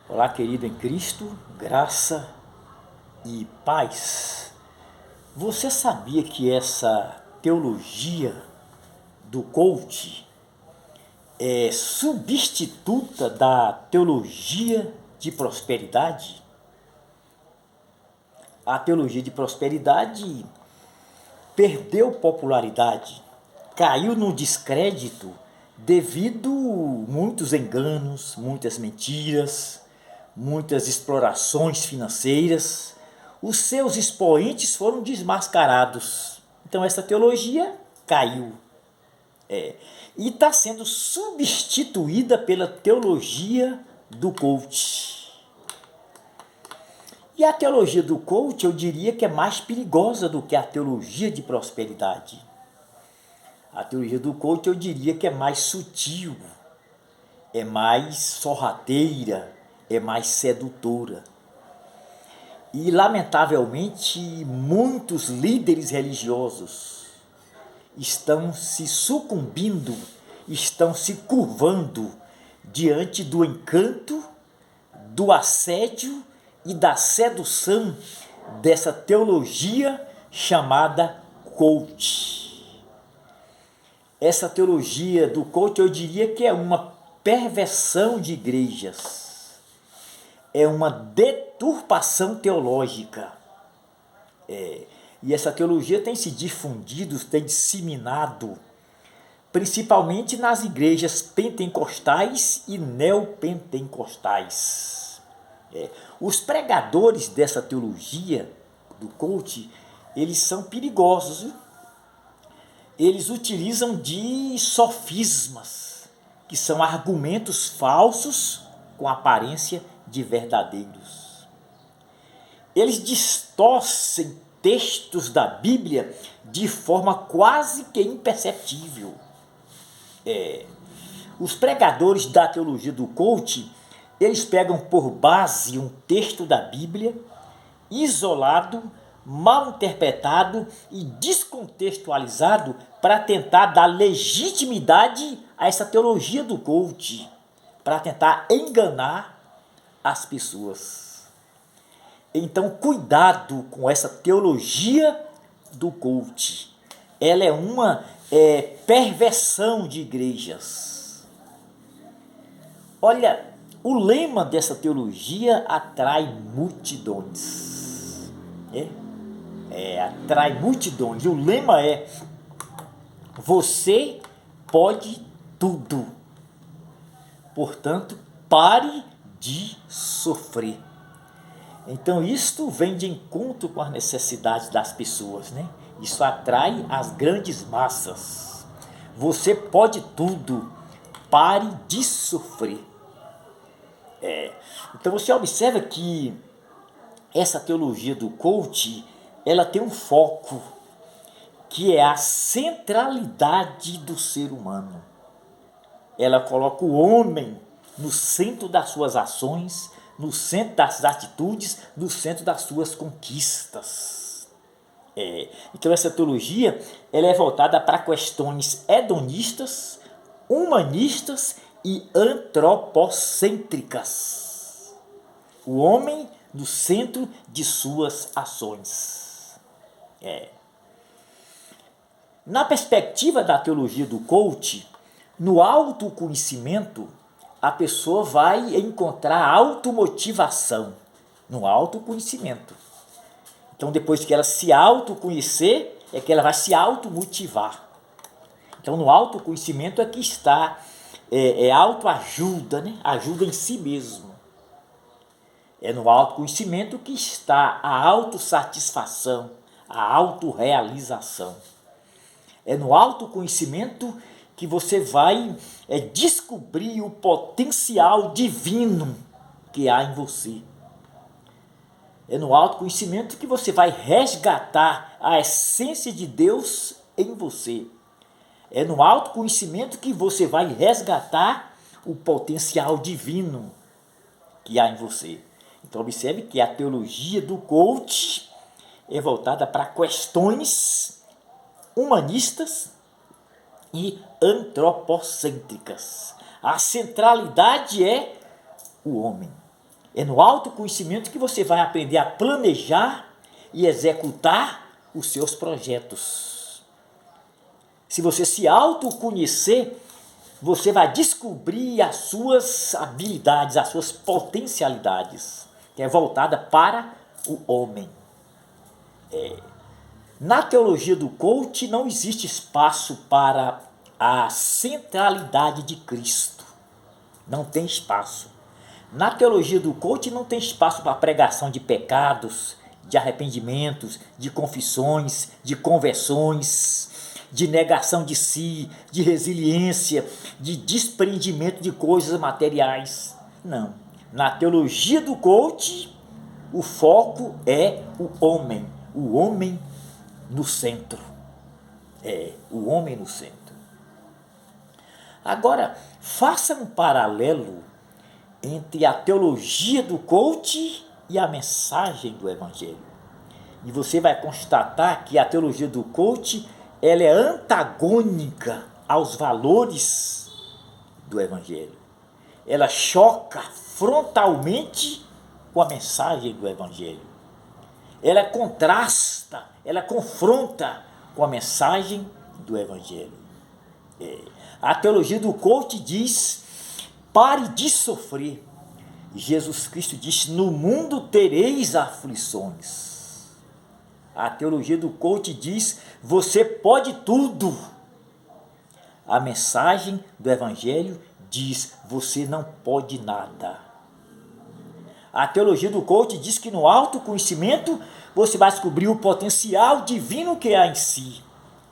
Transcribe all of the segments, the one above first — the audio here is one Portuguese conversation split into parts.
Olá, querido em Cristo, graça e paz. Você sabia que essa teologia do coach é substituta da teologia de prosperidade? A teologia de prosperidade perdeu popularidade, caiu no descrédito devido muitos enganos, muitas mentiras, muitas explorações financeiras. Os seus expoentes foram desmascarados. Então essa teologia caiu. E está sendo substituída pela teologia do coach. E a teologia do coach eu diria que é mais perigosa do que a teologia de prosperidade. A teologia do coach eu diria que é mais sutil, é mais sorrateira, é mais sedutora. E, lamentavelmente, muitos líderes religiosos estão se sucumbindo, estão se curvando diante do encanto, do assédio e da sedução dessa teologia chamada coach. Essa teologia do coach eu diria que é uma perversão de igrejas, é uma deturpação teológica. E essa teologia tem se difundido, tem disseminado, principalmente nas igrejas pentecostais e neopentecostais. Os pregadores dessa teologia do coach, eles são perigosos, viu? Eles utilizam de sofismas, que são argumentos falsos com aparência de verdadeiros. Eles distorcem textos da Bíblia de forma quase que imperceptível. Os pregadores da teologia do coach, eles pegam por base um texto da Bíblia, isolado, mal interpretado e descontextualizado para tentar dar legitimidade a essa teologia do coach, para tentar enganar as pessoas. Então, cuidado com essa teologia do coach. Ela é uma perversão de igrejas. Olha, o lema dessa teologia atrai multidões. Atrai multidões. E o lema é: você pode tudo. Portanto, pare de sofrer. Então isto vem de encontro com as necessidades das pessoas, né? Isso atrai as grandes massas. Você pode tudo, pare de sofrer. Então você observa que essa teologia do coach, ela tem um foco, que é a centralidade do ser humano. Ela coloca o homem no centro das suas ações, no centro das atitudes, no centro das suas conquistas. Então essa teologia ela é voltada para questões hedonistas, humanistas e antropocêntricas. O homem no centro de suas ações. Na perspectiva da teologia do coach, no autoconhecimento, a pessoa vai encontrar automotivação no autoconhecimento. Então, depois que ela se autoconhecer, é que ela vai se automotivar. Então, no autoconhecimento é que está autoajuda, né? Ajuda em si mesmo. É no autoconhecimento que está a autossatisfação, a autorrealização. É no autoconhecimento que você vai descobrir o potencial divino que há em você. É no autoconhecimento que você vai resgatar a essência de Deus em você. É no autoconhecimento que você vai resgatar o potencial divino que há em você. Então observe que a teologia do coach é voltada para questões humanistas e antropocêntricas. A centralidade é o homem. É no autoconhecimento que você vai aprender a planejar e executar os seus projetos. Se você se autoconhecer, você vai descobrir as suas habilidades, as suas potencialidades, que é voltada para o homem. Na teologia do coach não existe espaço para a centralidade de Cristo. Não tem espaço. Na teologia do coach não tem espaço para a pregação de pecados, de arrependimentos, de confissões, de conversões, de negação de si, de resiliência, de desprendimento de coisas materiais. Não. Na teologia do coach, o foco é o homem no centro. O homem no centro. Agora, faça um paralelo entre a teologia do coach e a mensagem do evangelho. E você vai constatar que a teologia do coach, ela é antagônica aos valores do evangelho. Ela choca frontalmente com a mensagem do evangelho. Ela contrasta, ela confronta com a mensagem do evangelho. A teologia do coach diz: pare de sofrer. Jesus Cristo disse: no mundo tereis aflições. A teologia do coach diz: você pode tudo. A mensagem do evangelho diz: você não pode nada. A teologia do coach diz que no autoconhecimento você vai descobrir o potencial divino que há em si.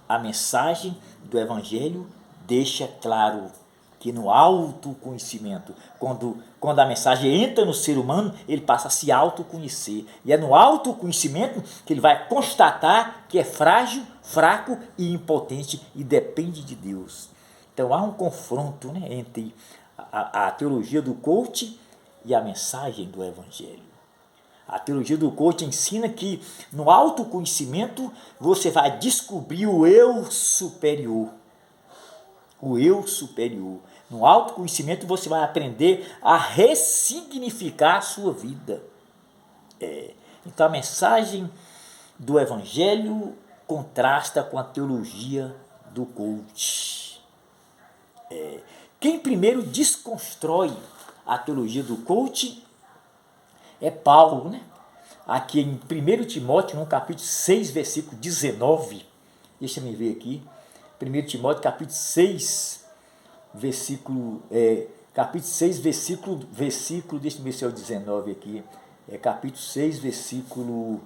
A mensagem do evangelho deixa claro que no autoconhecimento, quando a mensagem entra no ser humano, ele passa a se autoconhecer. E é no autoconhecimento que ele vai constatar que é frágil, fraco e impotente e depende de Deus. Então há um confronto, né, entre a teologia do coach e a mensagem do evangelho. A teologia do coach ensina que no autoconhecimento você vai descobrir o eu superior. O eu superior. No autoconhecimento você vai aprender a ressignificar a sua vida. Então a mensagem do evangelho contrasta com a teologia do coach. Quem primeiro desconstrói a teologia do coach é Paulo, né? Aqui em 1 Timóteo, no capítulo 6, versículo 19, deixa eu ver aqui, 1 Timóteo, capítulo 6, versículo, deixa eu ver se é o 19 aqui, capítulo 6, versículo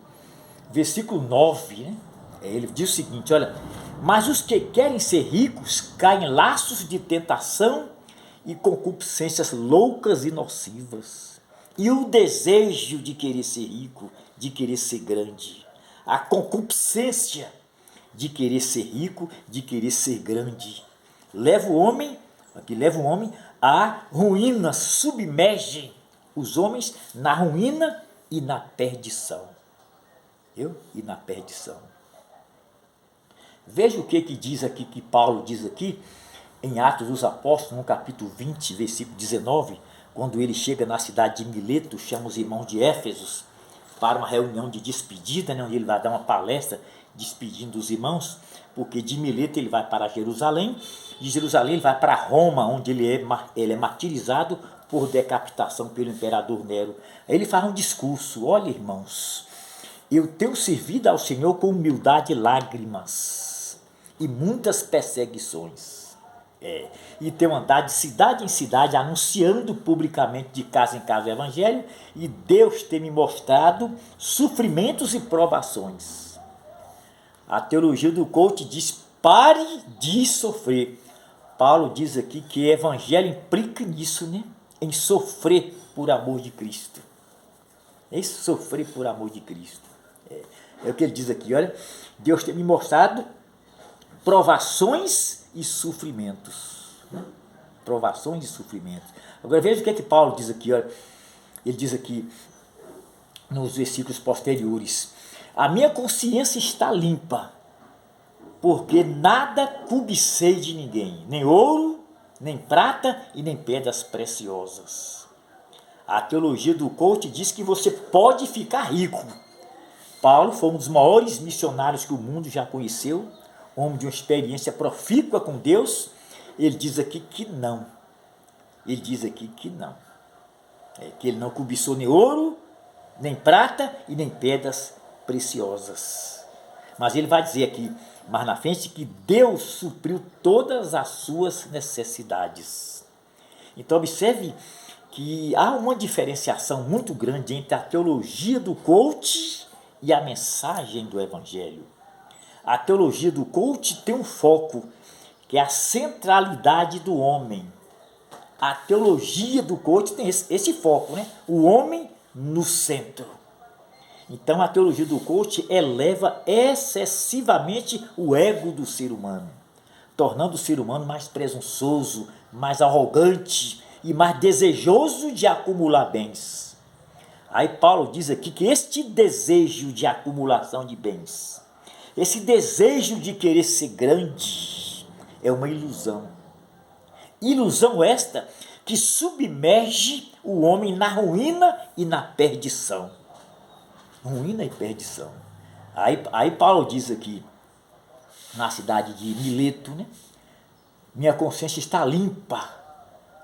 9, né? Ele diz o seguinte, olha: mas os que querem ser ricos caem em laços de tentação e concupiscências loucas e nocivas. E o desejo de querer ser rico, de querer ser grande. A concupiscência de querer ser rico, de querer ser grande. Leva o homem à ruína, submerge os homens na ruína e na perdição. E na perdição. Veja o que diz aqui, que Paulo diz aqui, em Atos dos Apóstolos, no capítulo 20, versículo 19, quando ele chega na cidade de Mileto, chama os irmãos de Éfeso para uma reunião de despedida, né, onde ele vai dar uma palestra despedindo os irmãos, porque de Mileto ele vai para Jerusalém, de Jerusalém ele vai para Roma, onde ele é martirizado por decapitação pelo imperador Nero. Aí ele faz um discurso: olha, irmãos, eu tenho servido ao Senhor com humildade e lágrimas, e muitas perseguições. E tenho andado de cidade em cidade, anunciando publicamente de casa em casa o evangelho, e Deus tem me mostrado sofrimentos e provações. A teologia do coach diz: pare de sofrer. Paulo diz aqui que o evangelho implica nisso, né? Em sofrer por amor de Cristo. É isso, sofrer por amor de Cristo. É o que ele diz aqui, olha: Deus tem me mostrado provações e sofrimentos. Provações e sofrimentos. Agora veja o que Paulo diz aqui, olha. Ele diz aqui nos versículos posteriores: a minha consciência está limpa, porque nada cobicei de ninguém, nem ouro, nem prata e nem pedras preciosas. A teologia do coach diz que você pode ficar rico. Paulo foi um dos maiores missionários que o mundo já conheceu, homem de uma experiência profícua com Deus. Ele diz aqui que não. Ele diz aqui que não. Que ele não cobiçou nem ouro, nem prata e nem pedras preciosas. Mas ele vai dizer aqui, mais na frente, que Deus supriu todas as suas necessidades. Então observe que há uma diferenciação muito grande entre a teologia do coach e a mensagem do Evangelho. A teologia do coach tem um foco, que é a centralidade do homem. A teologia do coach tem esse foco, né? O homem no centro. Então a teologia do coach eleva excessivamente o ego do ser humano, tornando o ser humano mais presunçoso, mais arrogante e mais desejoso de acumular bens. Aí Paulo diz aqui que este desejo de acumulação de bens, esse desejo de querer ser grande, é uma ilusão. Ilusão esta que submerge o homem na ruína e na perdição. Ruína e perdição. Aí Paulo diz aqui, na cidade de Mileto, né? Minha consciência está limpa,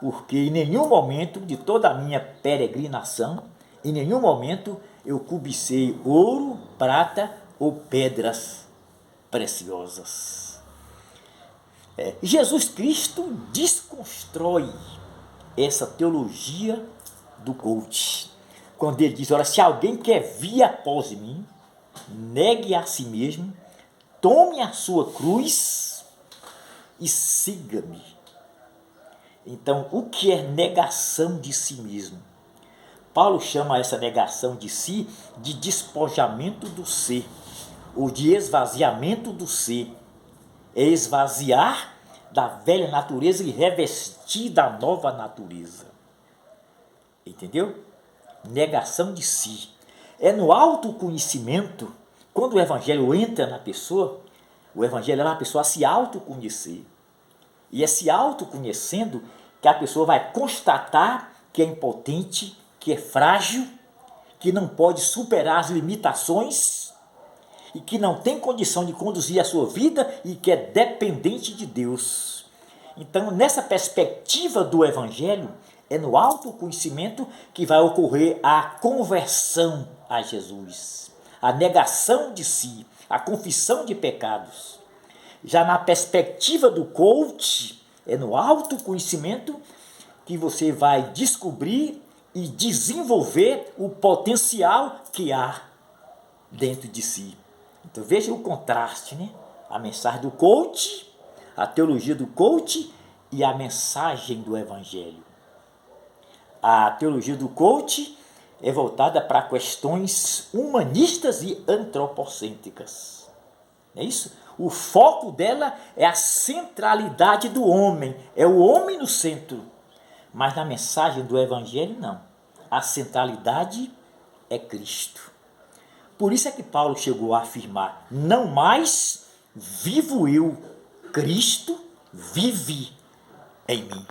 porque em nenhum momento de toda a minha peregrinação, em nenhum momento eu cobicei ouro, prata ou pedras preciosas. Jesus Cristo desconstrói essa teologia do coach, quando ele diz, olha, se alguém quer vir após mim, negue a si mesmo, tome a sua cruz e siga-me. Então, o que é negação de si mesmo? Paulo chama essa negação de si de despojamento do ser, ou de esvaziamento do ser. É esvaziar da velha natureza e revestir da nova natureza. Entendeu? Negação de si. É no autoconhecimento, quando o Evangelho entra na pessoa, o Evangelho leva a pessoa a se autoconhecer. E é se autoconhecendo que a pessoa vai constatar que é impotente, que é frágil, que não pode superar as limitações e que não tem condição de conduzir a sua vida e que é dependente de Deus. Então, nessa perspectiva do Evangelho, é no autoconhecimento que vai ocorrer a conversão a Jesus, a negação de si, a confissão de pecados. Já na perspectiva do coach, é no autoconhecimento que você vai descobrir e desenvolver o potencial que há dentro de si. Então veja o contraste, né? A mensagem do coach, a teologia do coach e a mensagem do Evangelho. A teologia do coach é voltada para questões humanistas e antropocêntricas. Não é isso? O foco dela é a centralidade do homem, é o homem no centro. Mas na mensagem do Evangelho, não. A centralidade é Cristo. Por isso é que Paulo chegou a afirmar, não mais vivo eu, Cristo vive em mim.